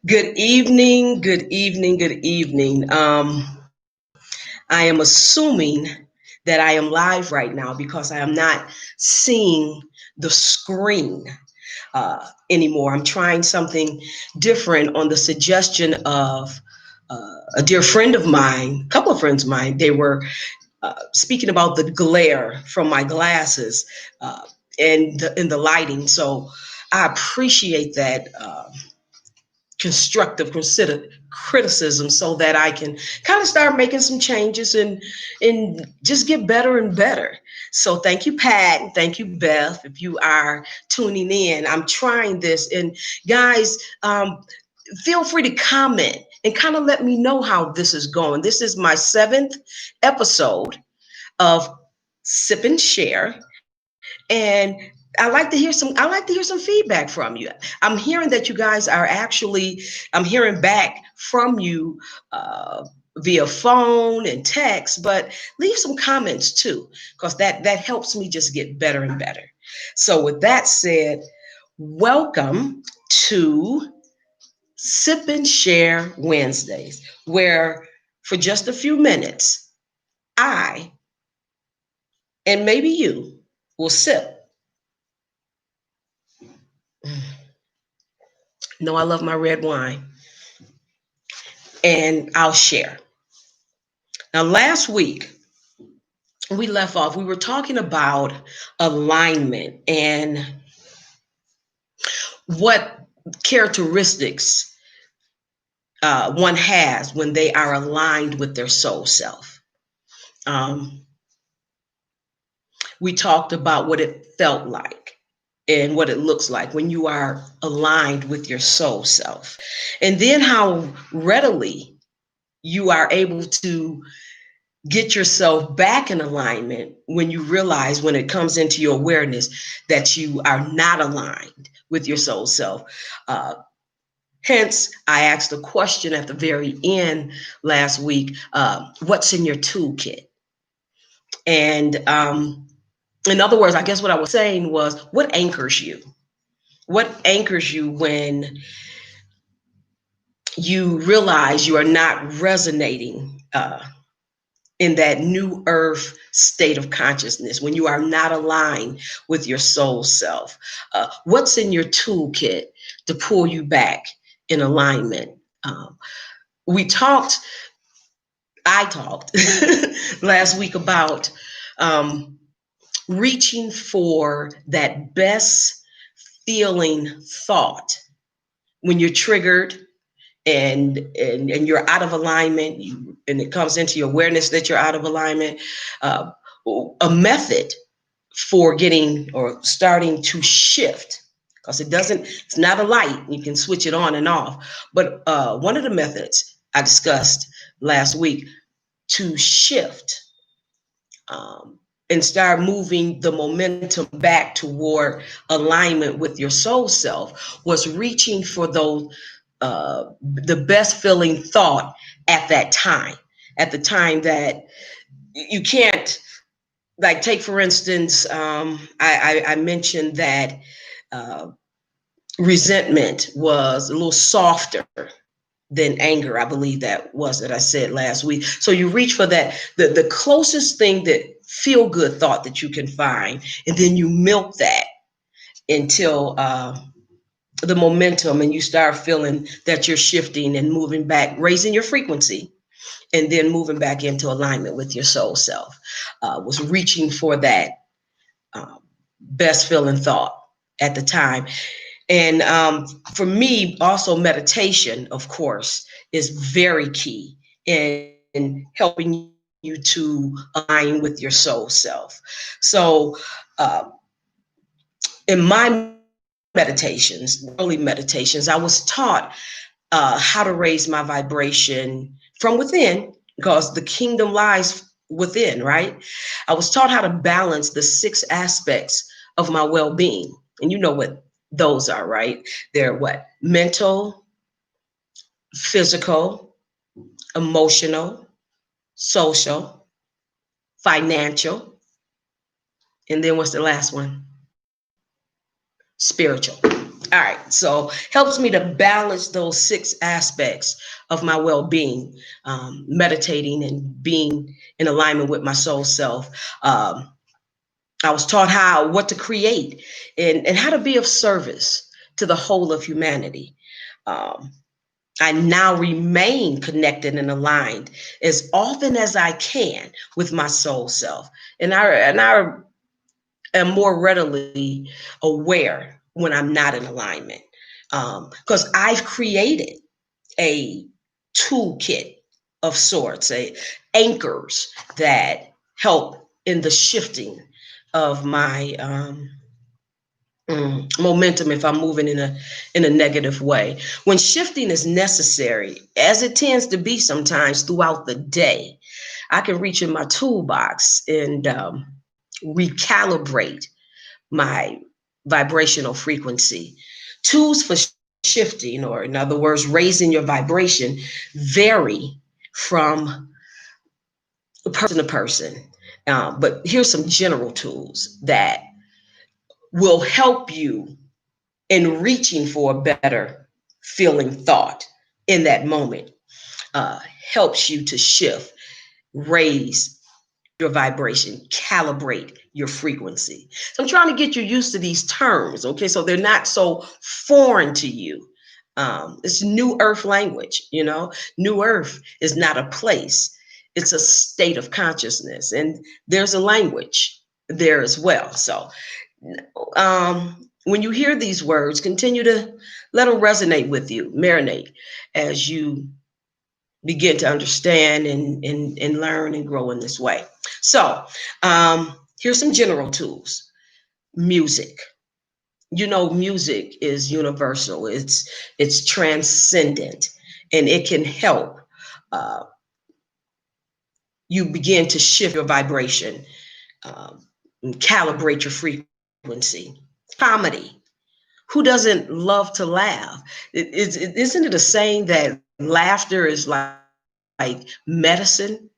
Good evening, good evening, good evening. I am assuming that I am live right now because I am not seeing the screen anymore. I'm trying something different on the suggestion of a dear friend of mine, a couple of friends of mine. They were speaking about the glare from my glasses and the lighting. So I appreciate that. Constructive criticism so that I can kind of start making some changes and just get better and better. So thank you, Pat, and thank you, Beth, if you are tuning in. I'm trying this, and guys, feel free to comment and kind of let me know how this is going. This is my seventh episode of Sip and Share, and I like to hear some feedback from you. I'm hearing that you guys are actually, I'm hearing back from you via phone and text, but leave some comments too, because that helps me just get better and better. So with that said, welcome to Sip and Share Wednesdays, where for just a few minutes, I and maybe you will sip. No, I love my red wine, and I'll share. Now, last week we left off, we were talking about alignment and what characteristics one has when they are aligned with their soul self. Um, we talked about what it felt like and what it looks like when you are aligned with your soul self, and then how readily you are able to get yourself back in alignment when you realize, when it comes into your awareness, that you are not aligned with your soul self. Hence, I asked a question at the very end last week, what's in your toolkit? And in other words, I guess what I was saying was, what anchors you? What anchors you when you realize you are not resonating in that new earth state of consciousness, when you are not aligned with your soul self? What's in your toolkit to pull you back in alignment? We talked, I talked last week about um, reaching for that best feeling thought when you're triggered and you're out of alignment, and it comes into your awareness that you're out of alignment. uh, a method for getting or starting to shift, because it's not a light, you can switch it on and off, but one of the methods I discussed last week to shift, um, and start moving the momentum back toward alignment with your soul self, was reaching for those the best feeling thought at that time, at the time that you can't, like, take for instance, I mentioned that uh, resentment was a little softer than anger. I believe that I said last week. So you reach for that, the closest thing, that feel good thought that you can find, and then you milk that until the momentum, and you start feeling that you're shifting and moving back, raising your frequency, and then moving back into alignment with your soul self. Was reaching for that best feeling thought at the time. And for me, also meditation, of course, is very key in helping you to align with your soul self. So in my meditations, early meditations, I was taught how to raise my vibration from within, because the kingdom lies within, right? I was taught how to balance the six aspects of my well-being. And you know what those are, right? They're what? Mental, physical, emotional, social, financial, and then what's the last one? Spiritual. All right, so helps me to balance those six aspects of my well-being, meditating and being in alignment with my soul self. I was taught what to create and how to be of service to the whole of humanity. Um, I now remain connected and aligned as often as I can with my soul self, and I am more readily aware when I'm not in alignment, because I've created a toolkit of sorts, a anchors that help in the shifting of my momentum if I'm moving in a negative way. When shifting is necessary, as it tends to be sometimes throughout the day, I can reach in my toolbox and recalibrate my vibrational frequency. Tools for shifting, or in other words, raising your vibration, vary from person to person. But here's some general tools that will help you in reaching for a better feeling thought in that moment. Uh, Helps you to shift, raise your vibration, calibrate your frequency. So I'm trying to get you used to these terms, okay? So they're not so foreign to you. It's new earth language, you know? New earth is not a place, it's a state of consciousness. And there's a language there as well. So when you hear these words, continue to let them resonate with you, marinate as you begin to understand and learn and grow in this way. So here's some general tools. Music. You know, music is universal. It's transcendent, and it can help uh, you begin to shift your vibration, and calibrate your frequency. Comedy. Who doesn't love to laugh? Isn't it a saying that laughter is like medicine?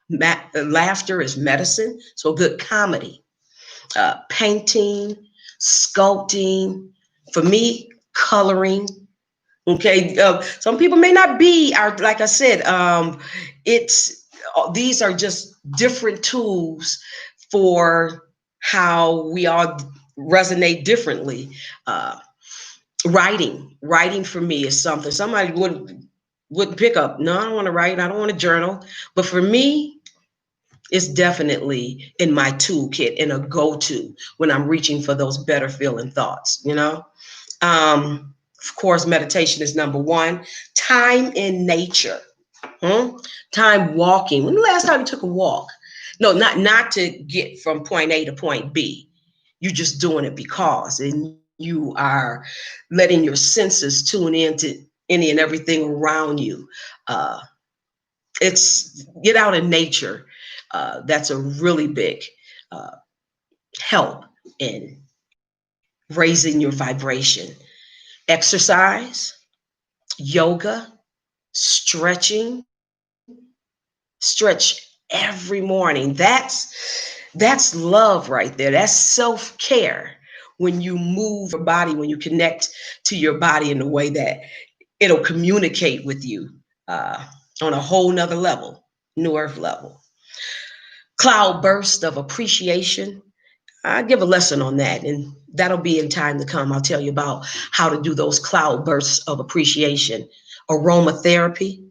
Laughter is medicine. So good comedy, painting, sculpting, for me, coloring. Okay, some people may not be like I said. It's These are just different tools for how we all resonate differently. Uh, writing for me is something somebody wouldn't pick up. No, I don't want to write. I don't want to journal. But for me, it's definitely in my toolkit and a go-to when I'm reaching for those better feeling thoughts, you know? Of course, meditation is number one. Time in nature. Time walking. When the last time you took a walk? No, not to get from point A to point B. You're just doing it because, and you are letting your senses tune into any and everything around you. Uh, it's get out in nature. That's a really big uh, help in raising your vibration. Exercise, yoga, stretching, stretch every morning. That's love right there. That's self-care when you move your body, when you connect to your body in a way that it'll communicate with you uh, on a whole nother level, new earth level. Cloud burst of appreciation. I give a lesson on that, and that'll be in time to come. I'll tell you about how to do those cloud bursts of appreciation. Aromatherapy.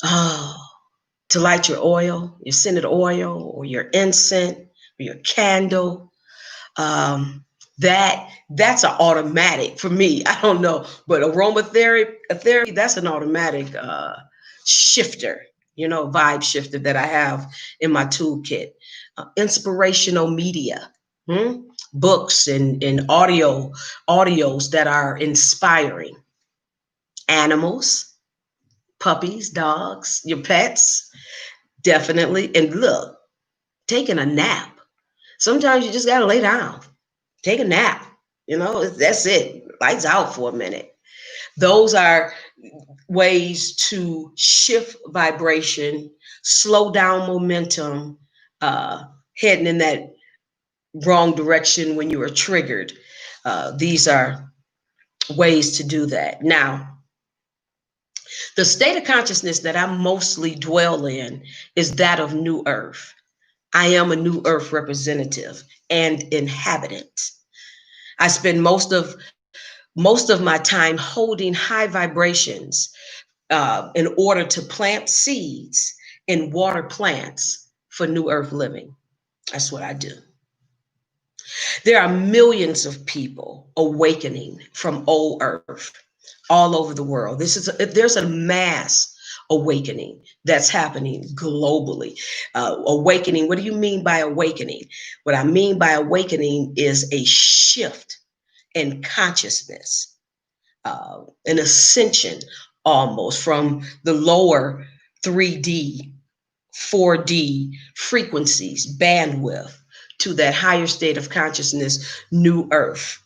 Oh, to light your oil, your scented oil, or your incense, or your candle. That's an automatic for me. I don't know, but aromatherapy, that's an automatic shifter, vibe shifter that I have in my toolkit. Inspirational media, books and audios that are inspiring. Animals, puppies, dogs, your pets, definitely. And look, taking a nap. Sometimes you just gotta lay down, take a nap. That's it. Lights out for a minute. Those are ways to shift vibration, slow down momentum, heading in that wrong direction when you are triggered. These are ways to do that. Now, the state of consciousness that I mostly dwell in is that of New Earth. I am a New Earth representative and inhabitant. I spend most of my time holding high vibrations in order to plant seeds and water plants for New Earth living. That's what I do. There are millions of people awakening from old Earth all over the world. There's a mass awakening that's happening globally. Awakening, what do you mean by awakening? What I mean by awakening is a shift in consciousness, an ascension almost from the lower 3D, 4D frequencies, bandwidth, to that higher state of consciousness, New Earth.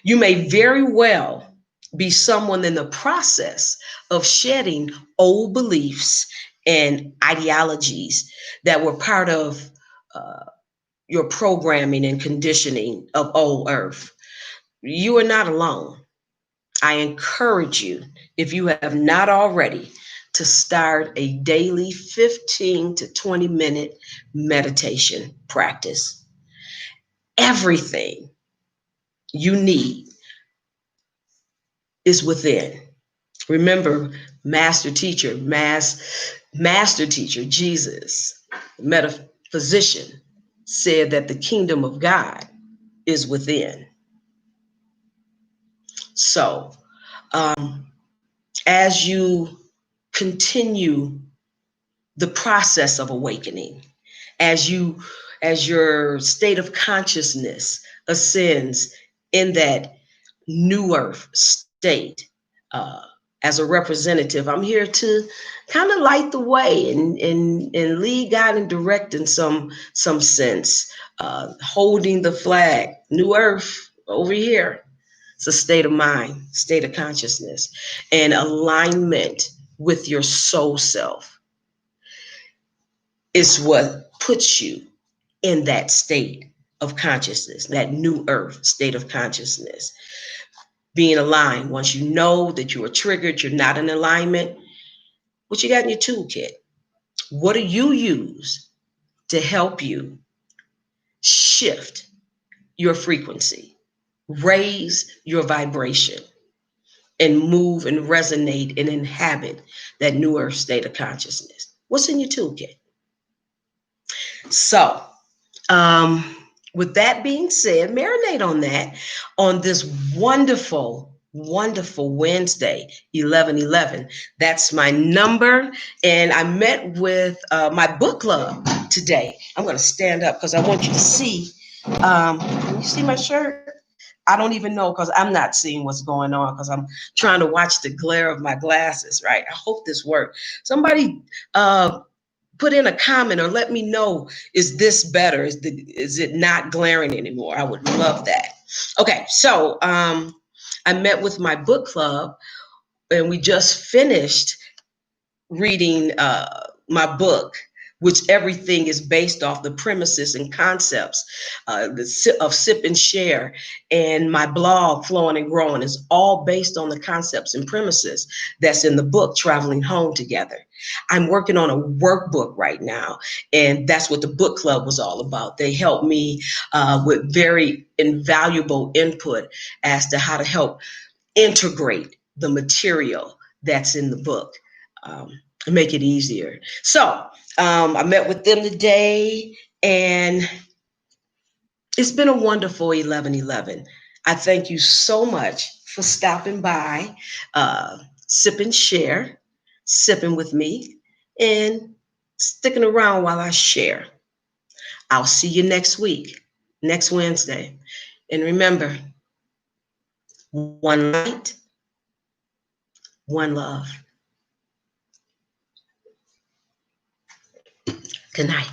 You may very well be someone in the process of shedding old beliefs and ideologies that were part of your programming and conditioning of old Earth. You are not alone. I encourage you, if you have not already, to start a daily 15 to 20-minute meditation practice. Everything you need is within. Remember, master teacher, master teacher, Jesus, metaphysician, said that the kingdom of God is within. So, as you continue the process of awakening, as your state of consciousness ascends in that New Earth state, uh, as a representative, I'm here to kind of light the way and lead, guide, and direct in some sense, holding the flag. New Earth over here. It's a state of mind, state of consciousness, and alignment with your soul self is what puts you in that state of consciousness, that New Earth state of consciousness. Being aligned. Once you know that you are triggered, you're not in alignment, what you got in your toolkit? What do you use to help you shift your frequency, raise your vibration, and move and resonate and inhabit that New Earth state of consciousness? What's in your toolkit? So, with that being said, marinate on that on this wonderful, wonderful Wednesday, 11/11. That's my number. And I met with my book club today. I'm going to stand up because I want you to see. Can you see my shirt? I don't even know because I'm not seeing what's going on because I'm trying to watch the glare of my glasses, right? I hope this works. Somebody put in a comment or let me know, is this better? Is it not glaring anymore? I would love that. Okay, so I met with my book club and we just finished reading my book, which everything is based off the premises and concepts of Sip and Share, and my blog, Flowing and Growing, is all based on the concepts and premises that's in the book, Traveling Home Together. I'm working on a workbook right now, and that's what the book club was all about. They helped me with very invaluable input as to how to help integrate the material that's in the book. Make it easier. So I met with them today, and it's been a wonderful 11/11. I thank you so much for stopping by, sip and share, sipping with me, and sticking around while I share. I'll see you next week, next Wednesday. And remember, one light, one love. Good night.